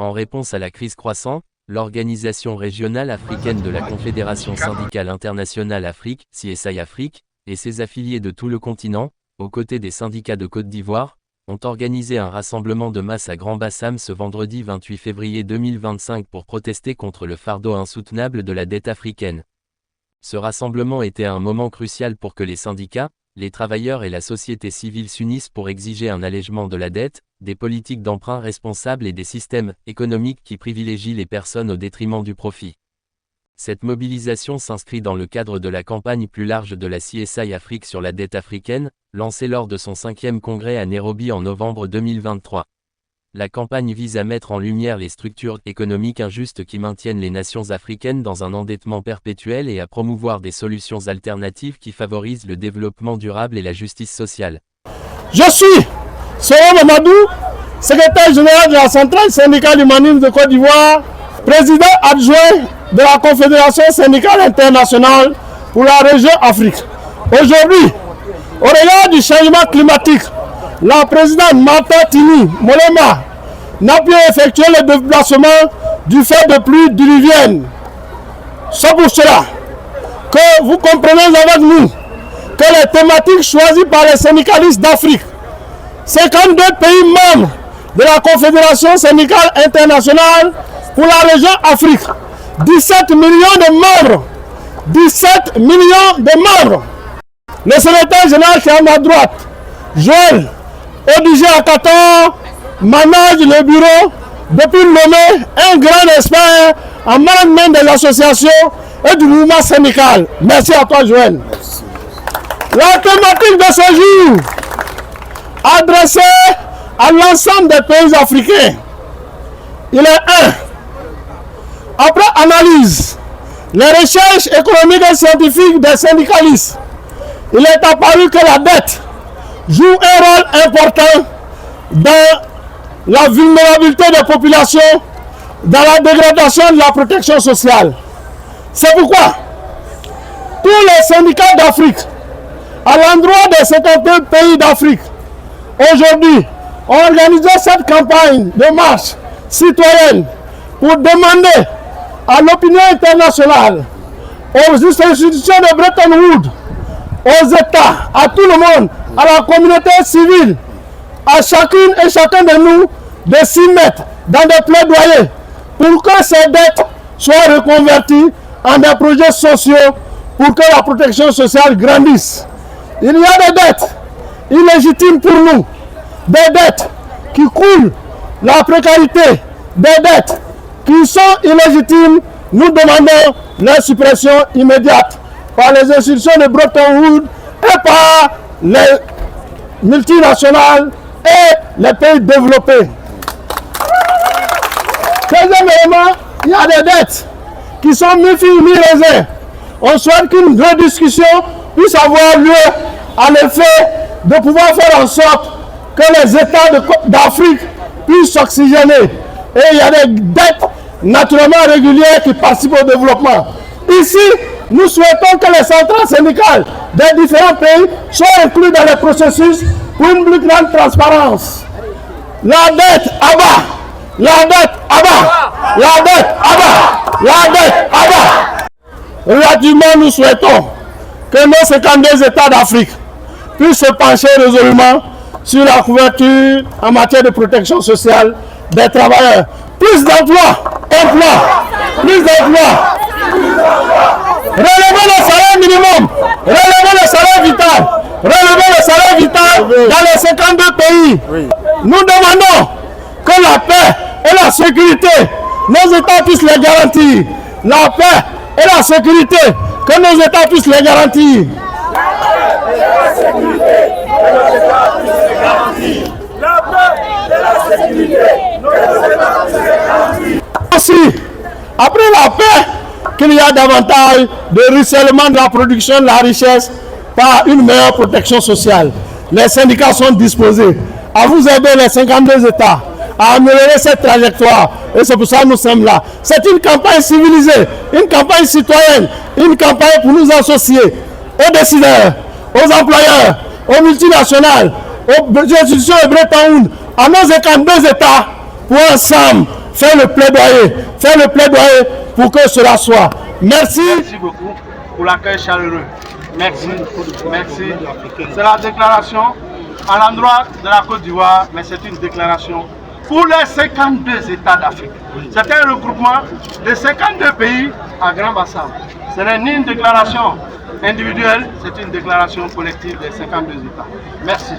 En réponse à la crise croissante, l'Organisation régionale africaine de la Confédération syndicale internationale Afrique, CSI Afrique, et ses affiliés de tout le continent, aux côtés des syndicats de Côte d'Ivoire, ont organisé un rassemblement de masse à Grand Bassam ce vendredi 28 février 2025 pour protester contre le fardeau insoutenable de la dette africaine. Ce rassemblement était un moment crucial pour que les syndicats, les travailleurs et la société civile s'unissent pour exiger un allègement de la dette, des politiques d'emprunt responsables et des systèmes économiques qui privilégient les personnes au détriment du profit. Cette mobilisation s'inscrit dans le cadre de la campagne plus large de la CSI Afrique sur la dette africaine, lancée lors de son 5e congrès à Nairobi en novembre 2023. La campagne vise à mettre en lumière les structures économiques injustes qui maintiennent les nations africaines dans un endettement perpétuel et à promouvoir des solutions alternatives qui favorisent le développement durable et la justice sociale. Je suis Soya Mamadou, secrétaire général de la centrale syndicale humaniste de Côte d'Ivoire, président adjoint de la Confédération syndicale internationale pour la région Afrique. Aujourd'hui, au regard du changement climatique, la présidente Martha Tini Molema n'a pu effectuer le déplacement du fait de pluies diluviennes. C'est pour cela que vous comprenez avec nous que les thématiques choisies par les syndicalistes d'Afrique, 52 pays membres de la Confédération syndicale internationale pour la région Afrique, 17 millions de membres, 17 millions de membres. Le secrétaire général qui est à ma droite, Joël Odigé Akator, manage le bureau depuis nommé un grand expert en management des associations et du mouvement syndical. Merci à toi, Joël. La thématique de ce jour, adressée à l'ensemble des pays africains, il est 1. Après analyse, les recherches économiques et scientifiques des syndicalistes, il est apparu que la dette joue un rôle important dans la vulnérabilité des populations, dans la dégradation de la protection sociale. C'est pourquoi tous les syndicats d'Afrique, à l'endroit des 52 pays d'Afrique, aujourd'hui, ont organisé cette campagne de marche citoyenne pour demander à l'opinion internationale, aux institutions de Bretton Woods, aux États, à tout le monde, à la communauté civile, à chacune et chacun de nous, de s'y mettre dans des plaidoyers pour que ces dettes soient reconverties en des projets sociaux pour que la protection sociale grandisse. Il y a des dettes illégitimes pour nous, des dettes qui coulent la précarité, des dettes qui sont illégitimes. Nous demandons la suppression immédiate par les institutions de Bretton Woods et par les multinationales et les pays développés. Deuxième élément, il y a des dettes qui sont mi-filles, mi-raisins. On souhaite qu'une vraie discussion puisse avoir lieu à l'effet de pouvoir faire en sorte que les États d'Afrique puissent s'oxygéner. Et il y a des dettes naturellement régulières qui participent au développement. Ici, nous souhaitons que les centrales syndicales des différents pays soient inclus dans les processus pour une plus grande transparence. La dette à bas, la dette à bas, la dette à bas, la dette à bas. Relativement, nous souhaitons que nos 52 États d'Afrique puissent se pencher résolument sur la couverture en matière de protection sociale des travailleurs. Plus d'emplois, plus d'emplois. Relever le salaire minimum, relever le salaire vital, relever le salaire vital dans les 52 pays. Nous demandons que la paix et la sécurité, nos États puissent les garantir. La paix et la sécurité, que nos États puissent les garantir. La paix et la sécurité, que nos États puissent les garantir. La paix et la sécurité, que nos États puissent les garantir. Aussi, après la paix, qu'il y a davantage de ruissellement de la production de la richesse par une meilleure protection sociale. Les syndicats sont disposés à vous aider, les 52 États, à améliorer cette trajectoire. Et c'est pour ça que nous sommes là. C'est une campagne civilisée, une campagne citoyenne, une campagne pour nous associer aux décideurs, aux employeurs, aux multinationales, aux institutions de Bretton Woods, à nos 52 États, pour ensemble faire le plaidoyer pour que cela soit. Merci. Merci beaucoup pour l'accueil chaleureux. Merci. Merci. C'est la déclaration à l'endroit de la Côte d'Ivoire, mais c'est une déclaration pour les 52 États d'Afrique. C'est un regroupement de 52 pays à Grand Bassam. Ce n'est ni une déclaration individuelle, c'est une déclaration collective des 52 États. Merci.